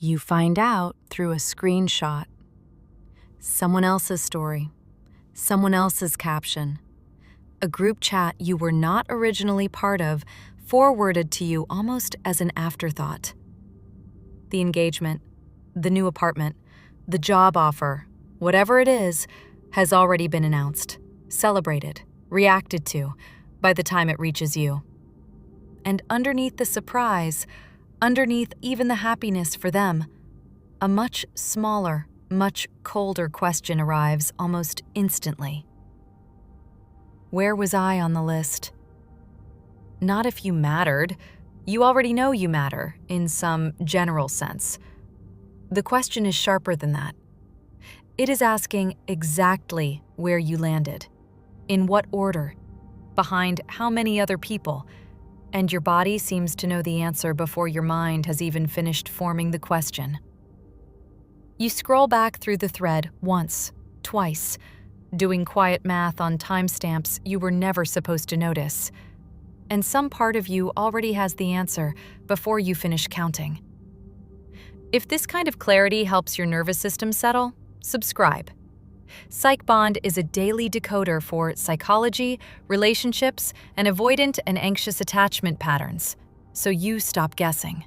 You find out through a screenshot. Someone else's story, someone else's caption. A group chat you were not originally part of, forwarded to you almost as an afterthought. The engagement, the new apartment, the job offer, whatever it is, has already been announced, celebrated, reacted to by the time it reaches you. And underneath the surprise, underneath even the happiness for them, a much smaller, much colder question arrives almost instantly. Where was I on the list? Not if you mattered. You already know you matter in some general sense. The question is sharper than that. It is asking exactly where you landed, in what order, behind how many other people, and your body seems to know the answer before your mind has even finished forming the question. You scroll back through the thread once, twice, doing quiet math on timestamps you were never supposed to notice. And some part of you already has the answer before you finish counting. If this kind of clarity helps your nervous system settle, subscribe. PsychBond is a daily decoder for psychology, relationships, and avoidant and anxious attachment patterns, so you stop guessing.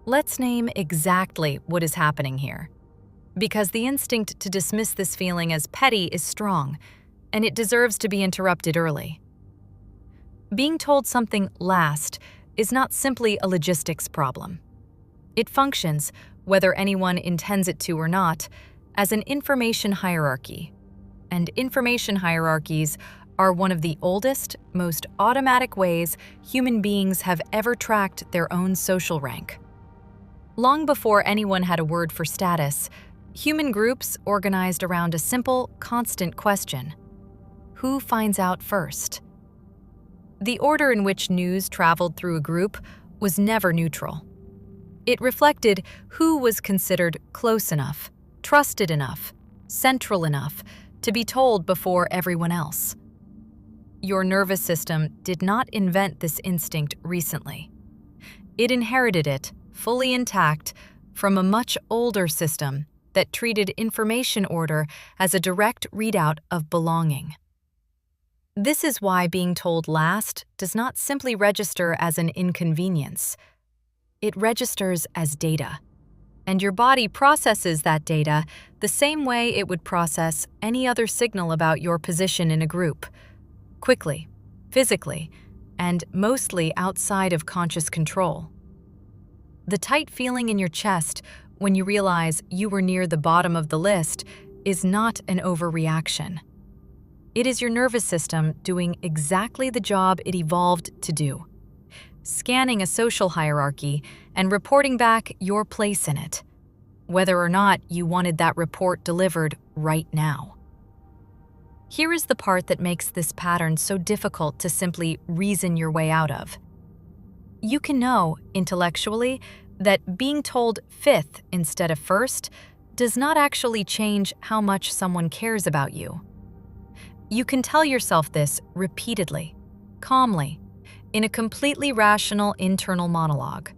Let's name exactly what is happening here, because the instinct to dismiss this feeling as petty is strong, and it deserves to be interrupted early. Being told something last is not simply a logistics problem. It functions, whether anyone intends it to or not, as an information hierarchy. And information hierarchies are one of the oldest, most automatic ways human beings have ever tracked their own social rank. Long before anyone had a word for status, human groups organized around a simple, constant question: who finds out first? The order in which news traveled through a group was never neutral. It reflected who was considered close enough, trusted enough, central enough to be told before everyone else. Your nervous system did not invent this instinct recently. It inherited it, fully intact, from a much older system that treated information order as a direct readout of belonging. This is why being told last does not simply register as an inconvenience. It registers as data, and your body processes that data the same way it would process any other signal about your position in a group, quickly, physically, and mostly outside of conscious control. The tight feeling in your chest when you realize you were near the bottom of the list is not an overreaction. It is your nervous system doing exactly the job it evolved to do, scanning a social hierarchy and reporting back your place in it, whether or not you wanted that report delivered right now. Here is the part that makes this pattern so difficult to simply reason your way out of. You can know, intellectually, that being told fifth instead of first does not actually change how much someone cares about you. You can tell yourself this repeatedly, calmly, in a completely rational internal monologue.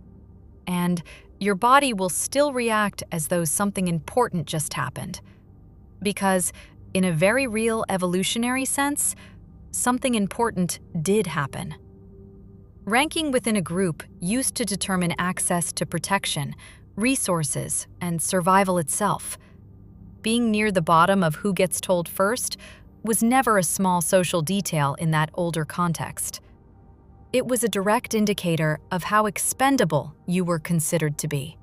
And your body will still react as though something important just happened. Because, in a very real evolutionary sense, something important did happen. Ranking within a group used to determine access to protection, resources, and survival itself. Being near the bottom of who gets told first was never a small social detail in that older context. It was a direct indicator of how expendable you were considered to be.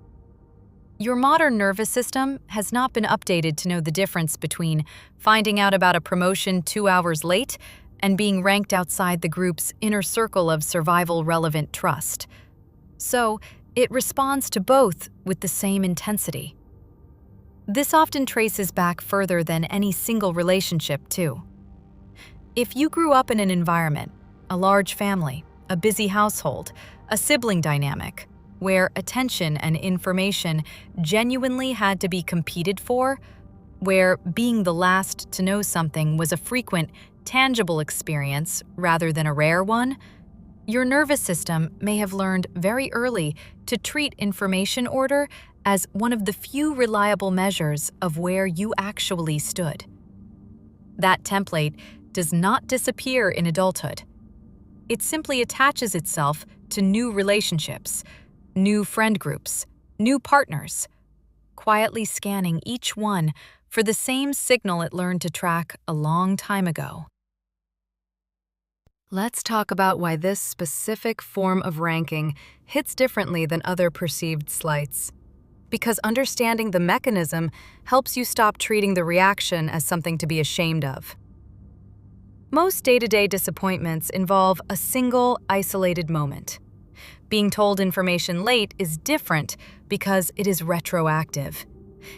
Your modern nervous system has not been updated to know the difference between finding out about a promotion 2 hours late and being ranked outside the group's inner circle of survival-relevant trust. So, it responds to both with the same intensity. This often traces back further than any single relationship, too. If you grew up in an environment, a large family, a busy household, a sibling dynamic, where attention and information genuinely had to be competed for, where being the last to know something was a frequent, tangible experience rather than a rare one, your nervous system may have learned very early to treat information order as one of the few reliable measures of where you actually stood. That template does not disappear in adulthood. It simply attaches itself to new relationships, new friend groups, new partners, quietly scanning each one for the same signal it learned to track a long time ago. Let's talk about why this specific form of ranking hits differently than other perceived slights. Because understanding the mechanism helps you stop treating the reaction as something to be ashamed of. Most day-to-day disappointments involve a single, isolated moment. Being told information late is different because it is retroactive.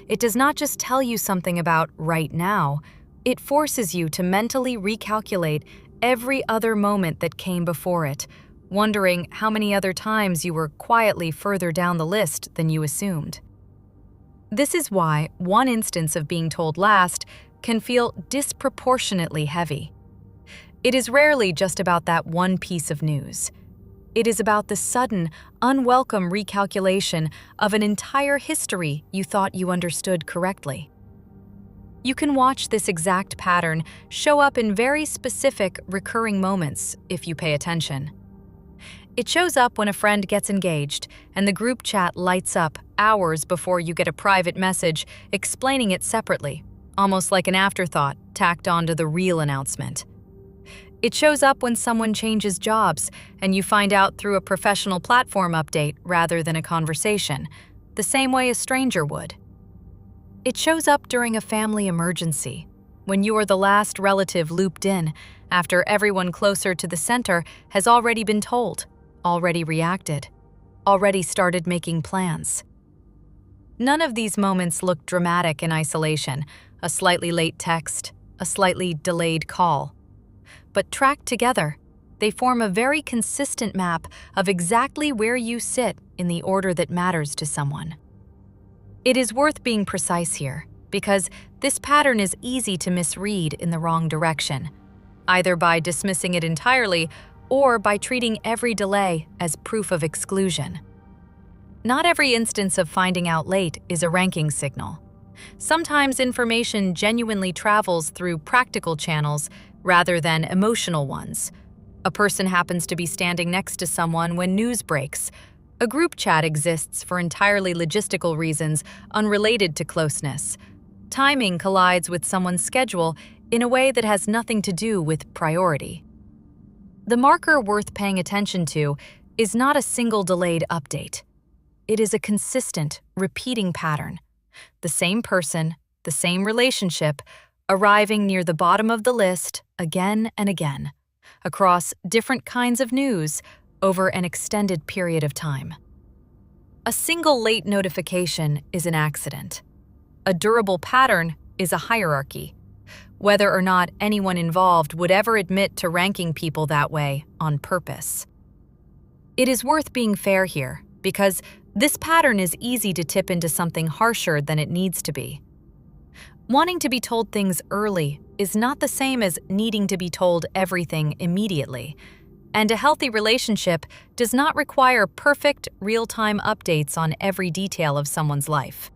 It does not just tell you something about right now, it forces you to mentally recalculate every other moment that came before it, wondering how many other times you were quietly further down the list than you assumed. This is why one instance of being told last can feel disproportionately heavy. It is rarely just about that one piece of news. It is about the sudden, unwelcome recalculation of an entire history you thought you understood correctly. You can watch this exact pattern show up in very specific, recurring moments if you pay attention. It shows up when a friend gets engaged and the group chat lights up hours before you get a private message explaining it separately, almost like an afterthought tacked onto the real announcement. It shows up when someone changes jobs and you find out through a professional platform update rather than a conversation, the same way a stranger would. It shows up during a family emergency, when you are the last relative looped in after everyone closer to the center has already been told, already reacted, already started making plans. None of these moments look dramatic in isolation, a slightly late text, a slightly delayed call. But tracked together, they form a very consistent map of exactly where you sit in the order that matters to someone. It is worth being precise here, because this pattern is easy to misread in the wrong direction, either by dismissing it entirely or by treating every delay as proof of exclusion. Not every instance of finding out late is a ranking signal. Sometimes information genuinely travels through practical channels rather than emotional ones. A person happens to be standing next to someone when news breaks. A group chat exists for entirely logistical reasons unrelated to closeness. Timing collides with someone's schedule in a way that has nothing to do with priority. The marker worth paying attention to is not a single delayed update. It is a consistent, repeating pattern. The same person, the same relationship, arriving near the bottom of the list again and again, across different kinds of news over an extended period of time. A single late notification is an accident. A durable pattern is a hierarchy, whether or not anyone involved would ever admit to ranking people that way on purpose. It is worth being fair here, because this pattern is easy to tip into something harsher than it needs to be. Wanting to be told things early is not the same as needing to be told everything immediately, and a healthy relationship does not require perfect, real-time updates on every detail of someone's life.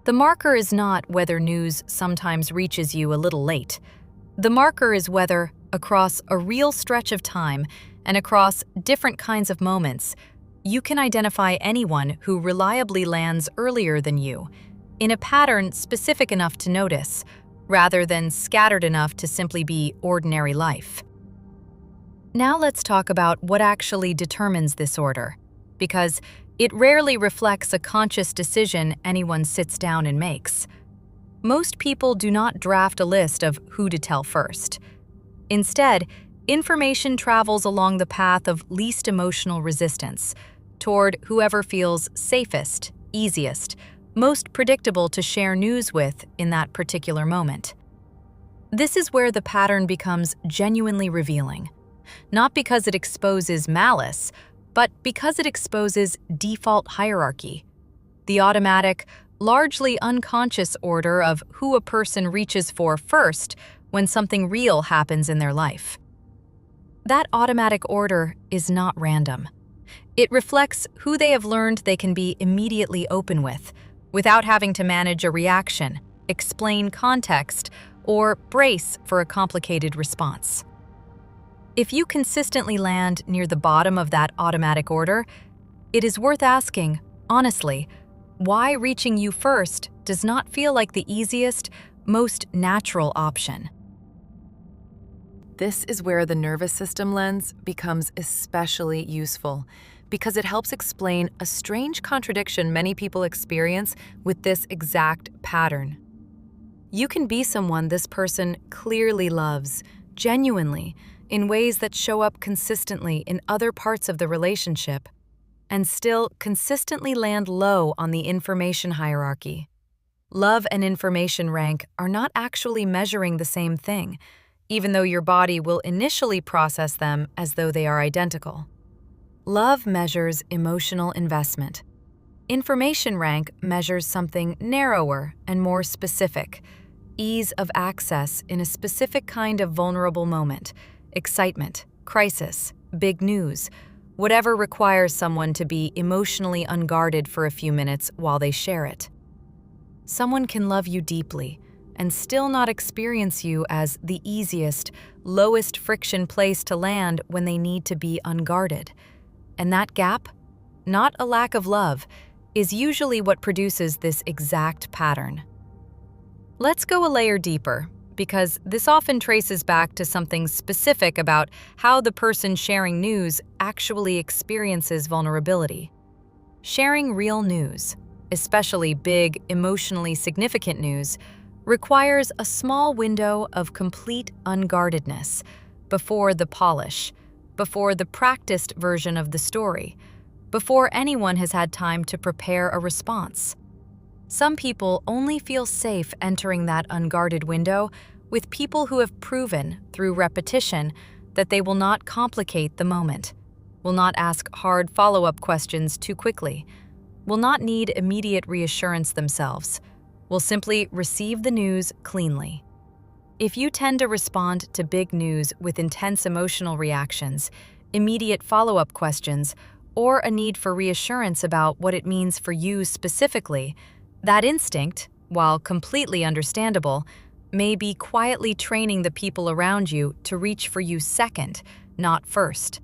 The marker is not whether news sometimes reaches you a little late. The marker is whether, across a real stretch of time and across different kinds of moments, you can identify anyone who reliably lands earlier than you, in a pattern specific enough to notice, rather than scattered enough to simply be ordinary life. Now let's talk about what actually determines this order, because it rarely reflects a conscious decision anyone sits down and makes. Most people do not draft a list of who to tell first. Instead, information travels along the path of least emotional resistance, toward whoever feels safest, easiest, most predictable to share news with in that particular moment. This is where the pattern becomes genuinely revealing, not because it exposes malice, but because it exposes default hierarchy, the automatic, largely unconscious order of who a person reaches for first when something real happens in their life. That automatic order is not random. It reflects who they have learned they can be immediately open with, without having to manage a reaction, explain context, or brace for a complicated response. If you consistently land near the bottom of that automatic order, it is worth asking, honestly, why reaching you first does not feel like the easiest, most natural option. This is where the nervous system lens becomes especially useful, because it helps explain a strange contradiction many people experience with this exact pattern. You can be someone this person clearly loves, genuinely, in ways that show up consistently in other parts of the relationship, and still consistently land low on the information hierarchy. Love and information rank are not actually measuring the same thing, even though your body will initially process them as though they are identical. Love measures emotional investment. Information rank measures something narrower and more specific, ease of access in a specific kind of vulnerable moment, excitement, crisis, big news, whatever requires someone to be emotionally unguarded for a few minutes while they share it. Someone can love you deeply and still not experience you as the easiest, lowest friction place to land when they need to be unguarded. And that gap, not a lack of love, is usually what produces this exact pattern. Let's go a layer deeper, because this often traces back to something specific about how the person sharing news actually experiences vulnerability. Sharing real news, especially big, emotionally significant news, requires a small window of complete unguardedness before the polish, before the practiced version of the story, before anyone has had time to prepare a response. Some people only feel safe entering that unguarded window with people who have proven, through repetition, that they will not complicate the moment, will not ask hard follow-up questions too quickly, will not need immediate reassurance themselves, will simply receive the news cleanly. If you tend to respond to big news with intense emotional reactions, immediate follow-up questions, or a need for reassurance about what it means for you specifically, that instinct, while completely understandable, may be quietly training the people around you to reach for you second, not first.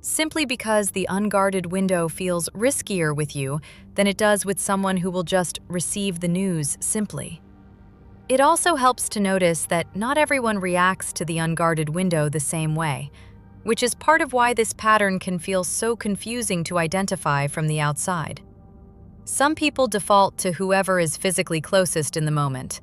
Simply because the unguarded window feels riskier with you than it does with someone who will just receive the news simply. It also helps to notice that not everyone reacts to the unguarded window the same way, which is part of why this pattern can feel so confusing to identify from the outside. Some people default to whoever is physically closest in the moment,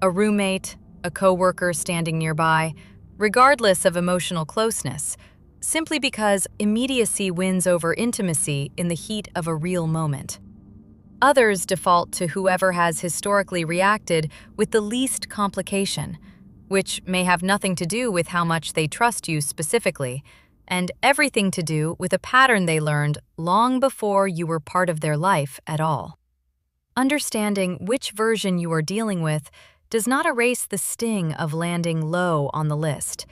a roommate, a coworker standing nearby, regardless of emotional closeness, simply because immediacy wins over intimacy in the heat of a real moment. Others default to whoever has historically reacted with the least complication, which may have nothing to do with how much they trust you specifically, and everything to do with a pattern they learned long before you were part of their life at all. Understanding which version you are dealing with does not erase the sting of landing low on the list,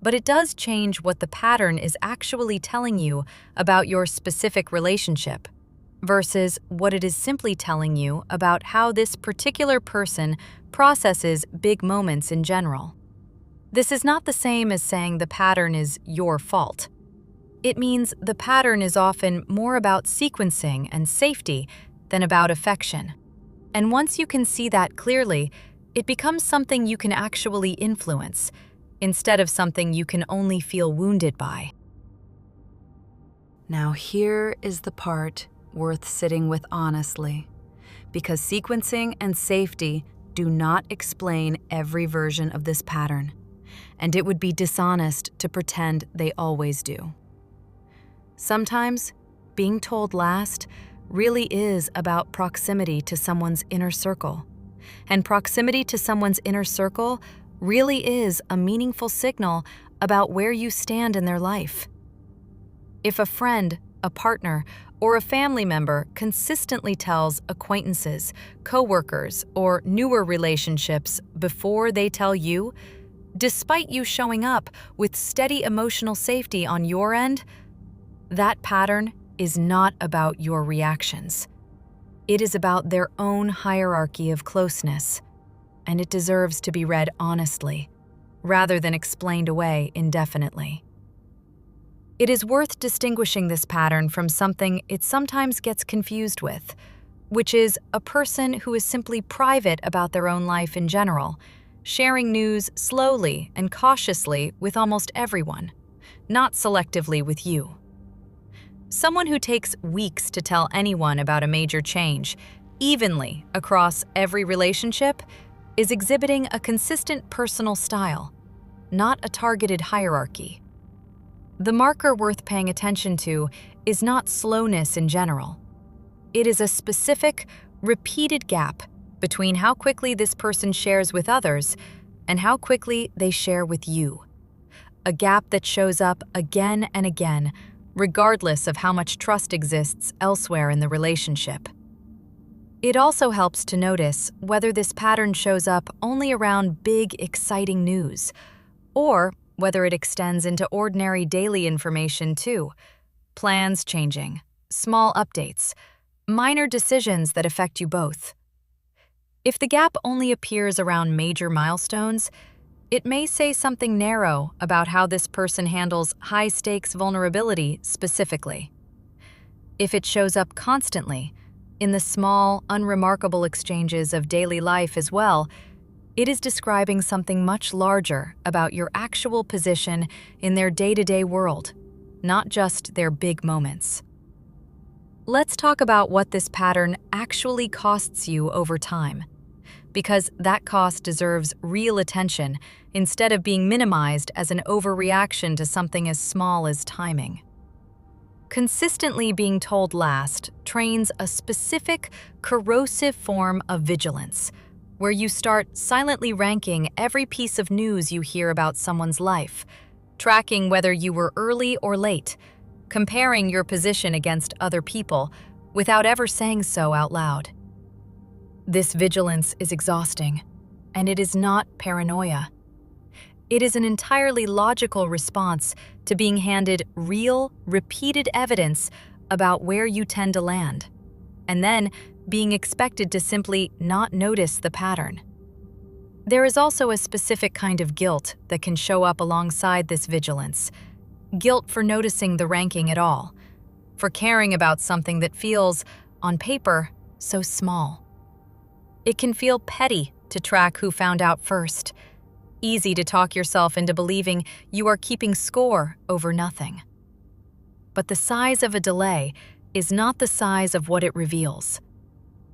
but it does change what the pattern is actually telling you about your specific relationship, versus what it is simply telling you about how this particular person processes big moments in general. This is not the same as saying the pattern is your fault. It means the pattern is often more about sequencing and safety than about affection. And once you can see that clearly, it becomes something you can actually influence, instead of something you can only feel wounded by. Now here is the part worth sitting with honestly, because sequencing and safety do not explain every version of this pattern, and it would be dishonest to pretend they always do. Sometimes, being told last really is about proximity to someone's inner circle, and proximity to someone's inner circle really is a meaningful signal about where you stand in their life. If a friend, a partner, or a family member consistently tells acquaintances, coworkers, or newer relationships before they tell you, despite you showing up with steady emotional safety on your end, that pattern is not about your reactions. It is about their own hierarchy of closeness, and it deserves to be read honestly, rather than explained away indefinitely. It is worth distinguishing this pattern from something it sometimes gets confused with, which is a person who is simply private about their own life in general, sharing news slowly and cautiously with almost everyone, not selectively with you. Someone who takes weeks to tell anyone about a major change, evenly across every relationship, is exhibiting a consistent personal style, not a targeted hierarchy. The marker worth paying attention to is not slowness in general. It is a specific, repeated gap between how quickly this person shares with others and how quickly they share with you. A gap that shows up again and again, regardless of how much trust exists elsewhere in the relationship. It also helps to notice whether this pattern shows up only around big, exciting news, or whether it extends into ordinary daily information too. Plans changing, small updates, minor decisions that affect you both. If the gap only appears around major milestones, it may say something narrow about how this person handles high-stakes vulnerability specifically. If it shows up constantly, in the small, unremarkable exchanges of daily life as well, it is describing something much larger about your actual position in their day-to-day world, not just their big moments. Let's talk about what this pattern actually costs you over time, because that cost deserves real attention instead of being minimized as an overreaction to something as small as timing. Consistently being told last trains a specific, corrosive form of vigilance, where you start silently ranking every piece of news you hear about someone's life, tracking whether you were early or late, comparing your position against other people without ever saying so out loud. This vigilance is exhausting, and it is not paranoia. It is an entirely logical response to being handed real, repeated evidence about where you tend to land, and then being expected to simply not notice the pattern. There is also a specific kind of guilt that can show up alongside this vigilance. Guilt for noticing the ranking at all, for caring about something that feels, on paper, so small. It can feel petty to track who found out first, easy to talk yourself into believing you are keeping score over nothing. But the size of a delay is not the size of what it reveals.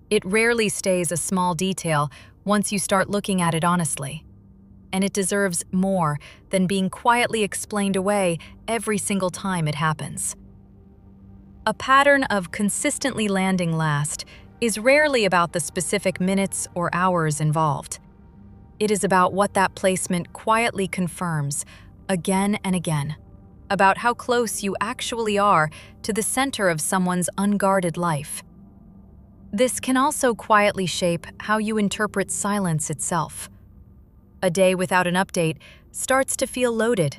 It rarely stays a small detail once you start looking at it honestly, and it deserves more than being quietly explained away every single time it happens. A pattern of consistently landing last is rarely about the specific minutes or hours involved. It is about what that placement quietly confirms again and again, about how close you actually are to the center of someone's unguarded life. This can also quietly shape how you interpret silence itself. A day without an update starts to feel loaded,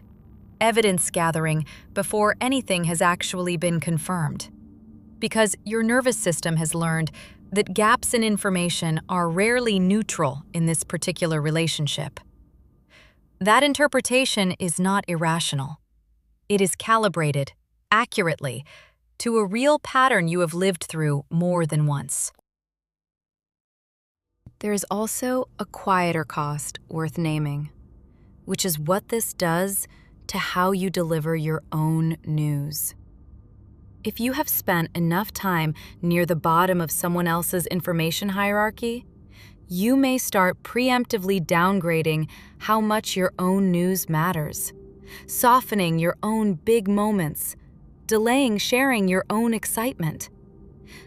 evidence gathering before anything has actually been confirmed, because your nervous system has learned that gaps in information are rarely neutral in this particular relationship. That interpretation is not irrational. It is calibrated, accurately, to a real pattern you have lived through more than once. There is also a quieter cost worth naming, which is what this does to how you deliver your own news. If you have spent enough time near the bottom of someone else's information hierarchy, you may start preemptively downgrading how much your own news matters, softening your own big moments, delaying sharing your own excitement.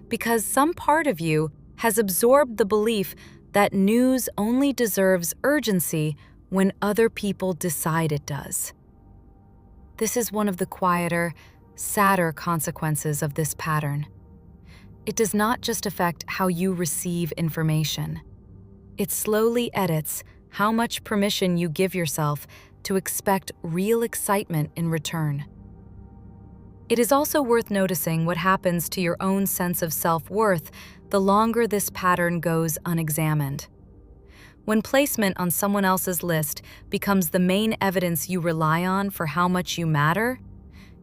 Because some part of you has absorbed the belief that news only deserves urgency when other people decide it does. This is one of the quieter, sadder consequences of this pattern. It does not just affect how you receive information. It slowly edits how much permission you give yourself to expect real excitement in return. It is also worth noticing what happens to your own sense of self-worth the longer this pattern goes unexamined. When placement on someone else's list becomes the main evidence you rely on for how much you matter,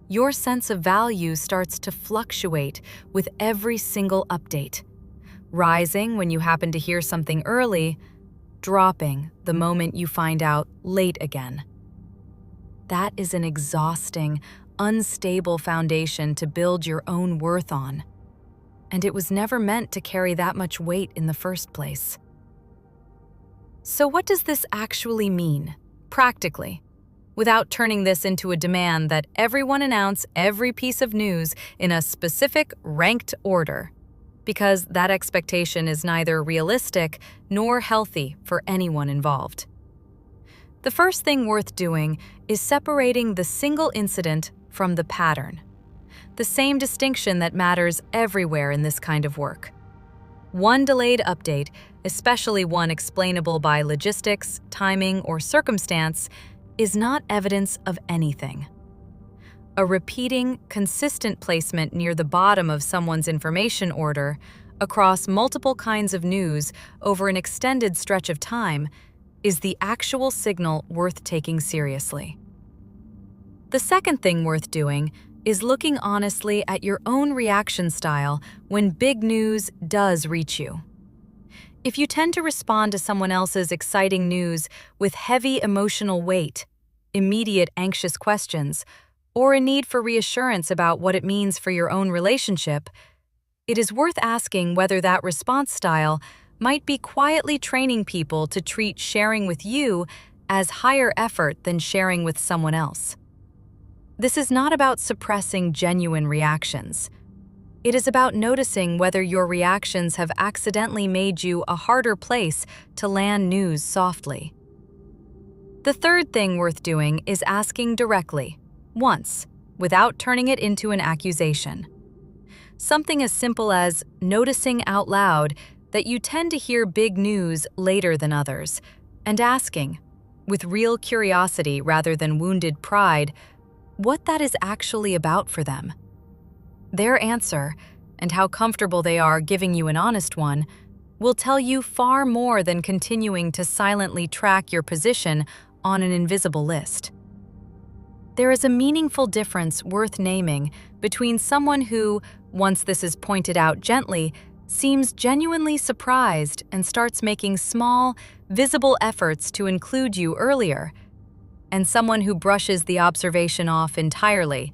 your sense of value starts to fluctuate with every single update, rising when you happen to hear something early, dropping the moment you find out late again. That is an exhausting, unstable foundation to build your own worth on, and it was never meant to carry that much weight in the first place. So what does this actually mean, practically, without turning this into a demand that everyone announce every piece of news in a specific ranked order? Because that expectation is neither realistic nor healthy for anyone involved. The first thing worth doing is separating the single incident from the pattern, the same distinction that matters everywhere in this kind of work. One delayed update, especially one explainable by logistics, timing, or circumstance, is not evidence of anything. A repeating, consistent placement near the bottom of someone's information order across multiple kinds of news over an extended stretch of time is the actual signal worth taking seriously. The second thing worth doing is looking honestly at your own reaction style when big news does reach you. If you tend to respond to someone else's exciting news with heavy emotional weight, immediate anxious questions, or a need for reassurance about what it means for your own relationship, it is worth asking whether that response style might be quietly training people to treat sharing with you as higher effort than sharing with someone else. This is not about suppressing genuine reactions. It is about noticing whether your reactions have accidentally made you a harder place to land news softly. The third thing worth doing is asking directly, once, without turning it into an accusation. Something as simple as noticing out loud that you tend to hear big news later than others, and asking, with real curiosity rather than wounded pride, what that is actually about for them. Their answer, and how comfortable they are giving you an honest one, will tell you far more than continuing to silently track your position on an invisible list. There is a meaningful difference worth naming between someone who, once this is pointed out gently, seems genuinely surprised and starts making small, visible efforts to include you earlier, and someone who brushes the observation off entirely,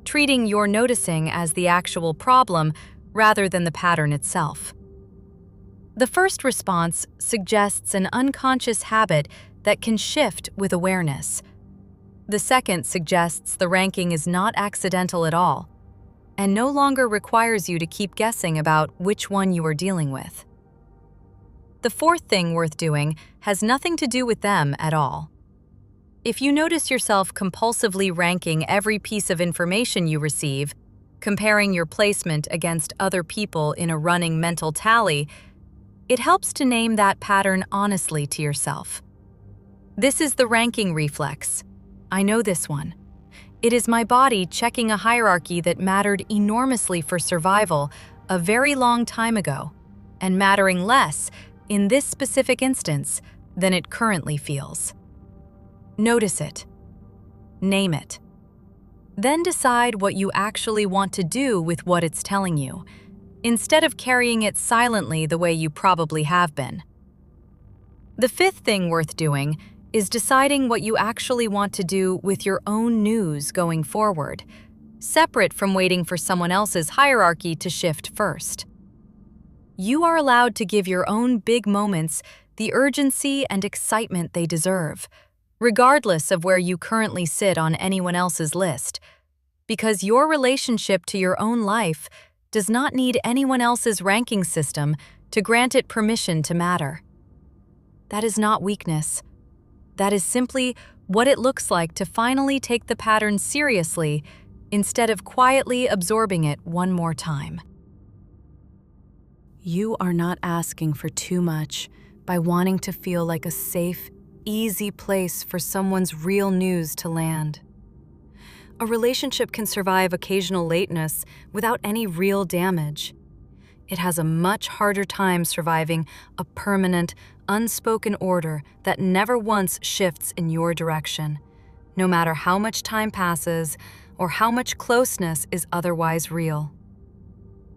treating your noticing as the actual problem rather than the pattern itself. The first response suggests an unconscious habit that can shift with awareness. The second suggests the ranking is not accidental at all, and no longer requires you to keep guessing about which one you are dealing with. The fourth thing worth doing has nothing to do with them at all. If you notice yourself compulsively ranking every piece of information you receive, comparing your placement against other people in a running mental tally, it helps to name that pattern honestly to yourself. This is the ranking reflex. I know this one. It is my body checking a hierarchy that mattered enormously for survival a very long time ago, and mattering less, in this specific instance, than it currently feels. Notice it. Name it. Then decide what you actually want to do with what it's telling you, instead of carrying it silently the way you probably have been. The fifth thing worth doing is deciding what you actually want to do with your own news going forward, separate from waiting for someone else's hierarchy to shift first. You are allowed to give your own big moments the urgency and excitement they deserve, regardless of where you currently sit on anyone else's list, because your relationship to your own life does not need anyone else's ranking system to grant it permission to matter. That is not weakness. That is simply what it looks like to finally take the pattern seriously instead of quietly absorbing it one more time. You are not asking for too much by wanting to feel like a safe, easy place for someone's real news to land. a relationship can survive occasional lateness without any real damage. It has a much harder time surviving a permanent, unspoken order that never once shifts in your direction, no matter how much time passes or how much closeness is otherwise real.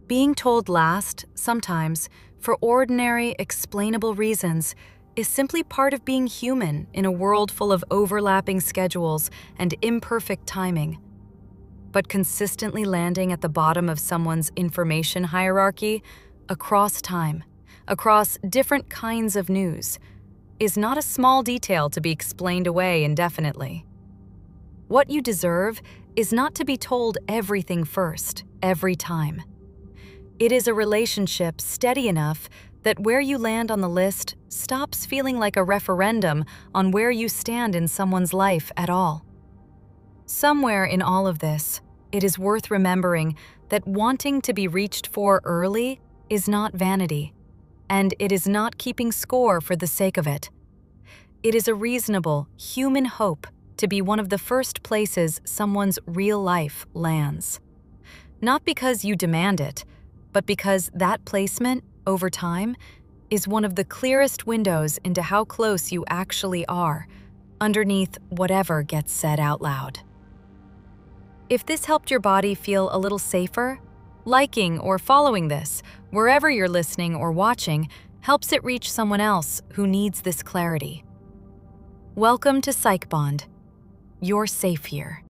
Being told last, sometimes, for ordinary, explainable reasons, is simply part of being human in a world full of overlapping schedules and imperfect timing. But consistently landing at the bottom of someone's information hierarchy, across time, across different kinds of news, is not a small detail to be explained away indefinitely. What you deserve is not to be told everything first, every time. It is a relationship steady enough that where you land on the list stops feeling like a referendum on where you stand in someone's life at all. Somewhere in all of this, it is worth remembering that wanting to be reached for early is not vanity, and it is not keeping score for the sake of it. It is a reasonable, human hope to be one of the first places someone's real life lands. Not because you demand it, but because that placement, over time, is one of the clearest windows into how close you actually are, underneath whatever gets said out loud. If this helped your body feel a little safer, liking or following this, wherever you're listening or watching, helps it reach someone else who needs this clarity. Welcome to PsychBond. You're safe here.